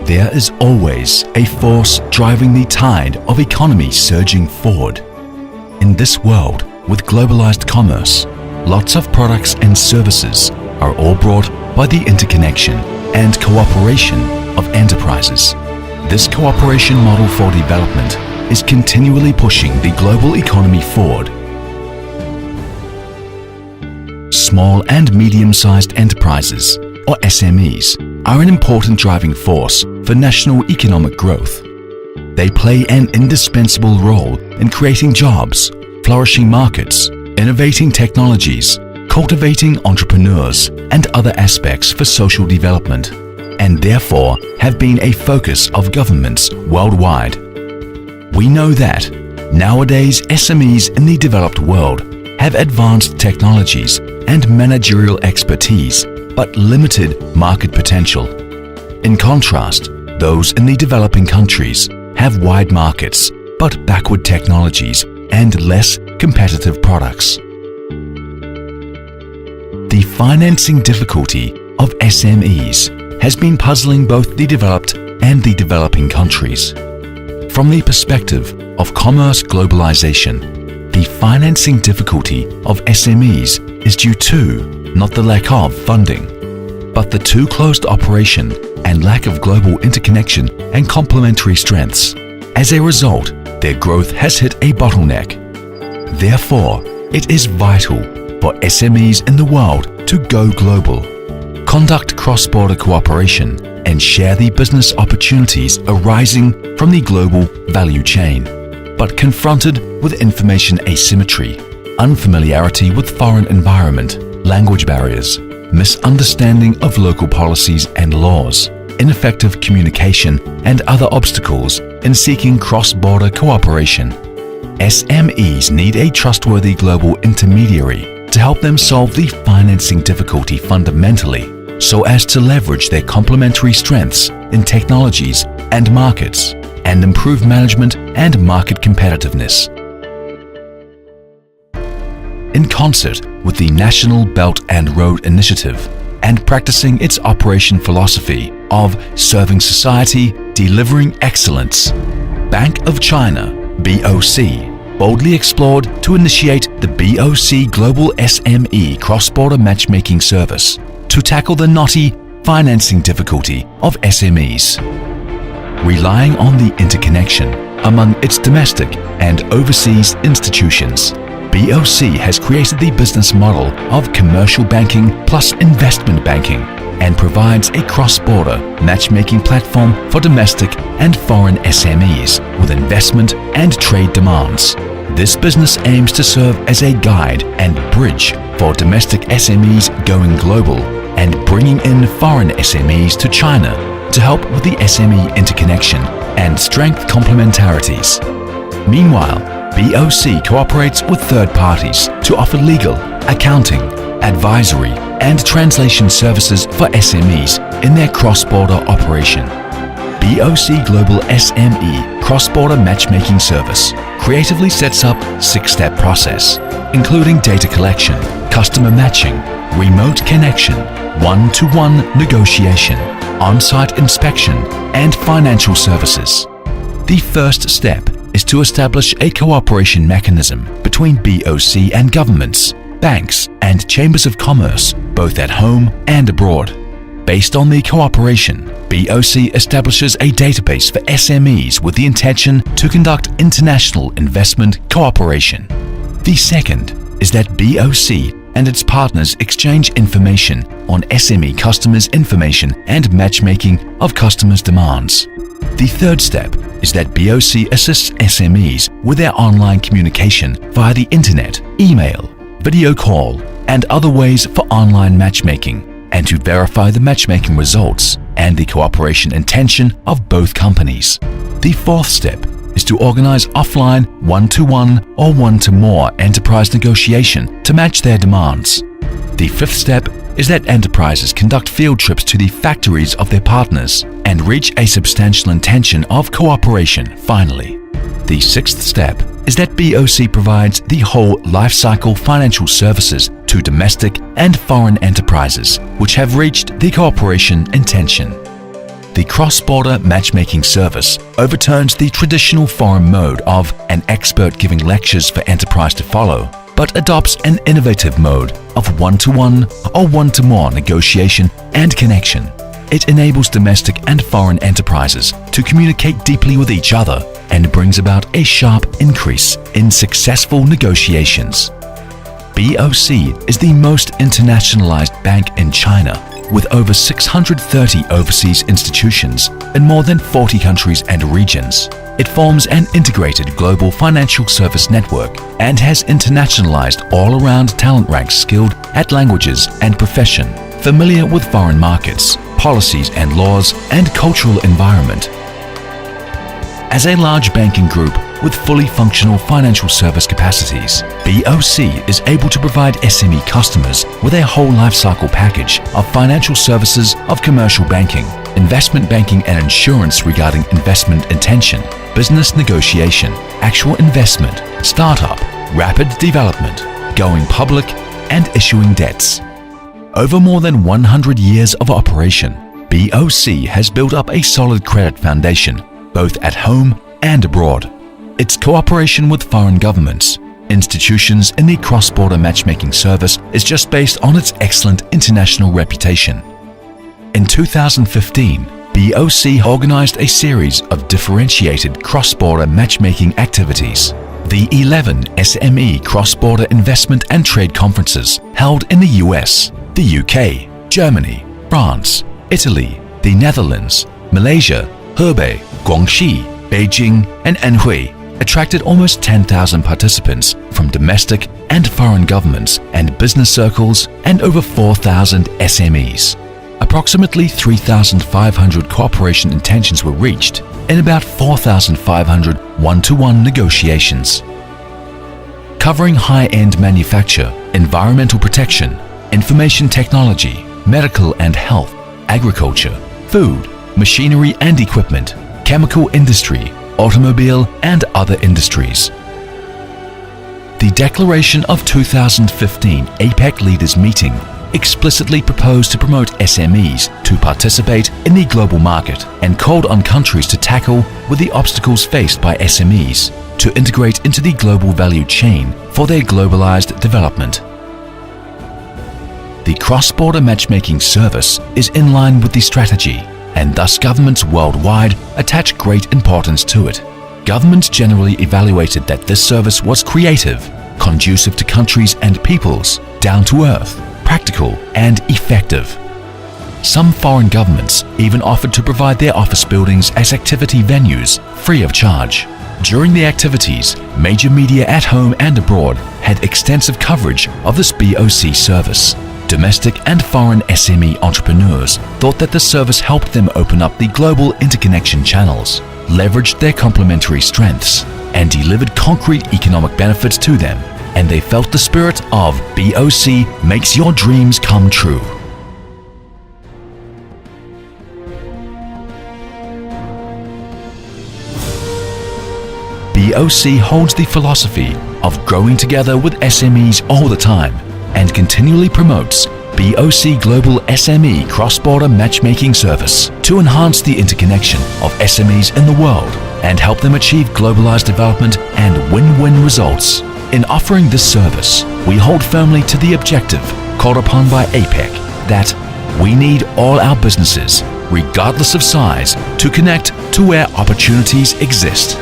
There is always a force driving the tide of economy surging forward. In this world with globalized commerce, lots of products and services are all brought by the interconnection and cooperation of enterprises. This cooperation model for development is continually pushing the global economy forward. Small and medium-sized enterprises, or SMEs, are an important driving force for national economic growth. They play an indispensable role in creating jobs, flourishing markets, innovating technologies, cultivating entrepreneurs, and other aspects for social development, and therefore have been a focus of governments worldwide. We know that nowadays SMEs in the developed world have advanced technologies and managerial expertise, but limited market potential. In contrast, those in the developing countries have wide markets, but backward technologies and less competitive products. The financing difficulty of SMEs has been puzzling both the developed and the developing countries. From the perspective of commerce globalization, the financing difficulty of SMEs is due to not the lack of funding, but the too closed operation and lack of global interconnection and complementary strengths. As a result, their growth has hit a bottleneck. Therefore, it is vital for SMEs in the world to go global, conduct cross-border cooperation, and share the business opportunities arising from the global value chain. But confronted with information asymmetry, unfamiliarity with foreign environment, language barriers, misunderstanding of local policies and laws, ineffective communication, and other obstacles in seeking cross-border cooperation, SMEs need a trustworthy global intermediary to help them solve the financing difficulty fundamentally, so as to leverage their complementary strengths in technologies and markets and improve management and market competitiveness. In concert with the National Belt and Road Initiative and practicing its operation philosophy of serving society, delivering excellence, Bank of China, BOC, boldly explored to initiate the BOC Global SME Cross-Border Matchmaking Service to tackle the knotty financing difficulty of SMEs. Relying on the interconnection among its domestic and overseas institutions, BOC has created the business model of commercial banking plus investment banking and provides a cross-border matchmaking platform for domestic and foreign SMEs with investment and trade demands. This business aims to serve as a guide and bridge for domestic SMEs going global and bringing in foreign SMEs to China to help with the SME interconnection and strength complementarities. Meanwhile, BOC cooperates with third parties to offer legal, accounting, advisory, and translation services for SMEs in their cross-border operation. BOC Global SME Cross-Border Matchmaking Service creatively sets up a 6-step process, including data collection, customer matching, remote connection, one-to-one negotiation, on-site inspection, and financial services. The first step is to establish a cooperation mechanism between BOC and governments, banks, and chambers of commerce, both at home and abroad. Based on the cooperation, BOC establishes a database for SMEs with the intention to conduct international investment cooperation. The second is that BOC and its partners exchange information on SME customers' information and matchmaking of customers' demands. The third step is that BOC assists SMEs with their online communication via the internet, email, video call, and other ways for online matchmaking, and to verify the matchmaking results and the cooperation intention of both companies. The fourth step is to organize offline one-to-one or one-to-more enterprise negotiation to match their demands. The fifth step is that enterprises conduct field trips to the factories of their partners and reach a substantial intention of cooperation finally. The sixth step is that BOC provides the whole lifecycle financial services to domestic and foreign enterprises which have reached the cooperation intention. the cross-border matchmaking service overturns the traditional foreign mode of an expert giving lectures for enterprise to follow, but adopts an innovative mode of one-to-one or one-to-more negotiation and connection. It enables domestic and foreign enterprises to communicate deeply with each other and brings about a sharp increase in successful negotiations. BOC is the most internationalized bank in China, with over 630 overseas institutions in more than 40 countries and regions. It forms an integrated global financial service network and has internationalized all-around talent ranks skilled at languages and profession, familiar with foreign markets, policies and laws, and cultural environment. As a large banking group with fully functional financial service capacities, BOC is able to provide SME customers with a whole lifecycle package of financial services of commercial banking, investment banking and insurance regarding investment intention, business negotiation, actual investment, startup, rapid development, going public, and issuing debts. Over more than 100 years of operation, BOC has built up a solid credit foundation, both at home and abroad. Its cooperation with foreign governments, institutions in the cross-border matchmaking service is just based on its excellent international reputation. In 2015, BOC organized a series of differentiated cross-border matchmaking activities. The 11 SME cross-border investment and trade conferences held in the US, the UK, Germany, France, Italy, the Netherlands, Malaysia, Hebei, Guangxi, Beijing, and Anhui attracted almost 10,000 participants from domestic and foreign governments and business circles and over 4,000 SMEs. Approximately 3,500 cooperation intentions were reached in about 4,500 one-to-one negotiations. Covering high-end manufacture, environmental protection, information technology, medical and health, agriculture, food, machinery and equipment, chemical industry, automobile and other industries. The Declaration of 2015 APEC Leaders Meeting explicitly proposed to promote SMEs to participate in the global market and called on countries to tackle with the obstacles faced by SMEs to integrate into the global value chain for their globalized development. The cross-border matchmaking service is in line with the strategy, and thus governments worldwide attach great importance to it. Governments generally evaluated that this service was creative, conducive to countries and peoples, down-to-earth, practical and effective. Some foreign governments even offered to provide their office buildings as activity venues free of charge. During the activities, major media at home and abroad had extensive coverage of this BOC service. Domestic and foreign SME entrepreneurs thought that the service helped them open up the global interconnection channels, leveraged their complementary strengths, and delivered concrete economic benefits to them, and they felt the spirit of BOC makes your dreams come true. BOC holds the philosophy of growing together with SMEs all the time and continually promotes BOC Global SME Cross-Border Matchmaking Service to enhance the interconnection of SMEs in the world and help them achieve globalized development and win-win results. In offering this service, we hold firmly to the objective called upon by APEC that we need all our businesses, regardless of size, to connect to where opportunities exist.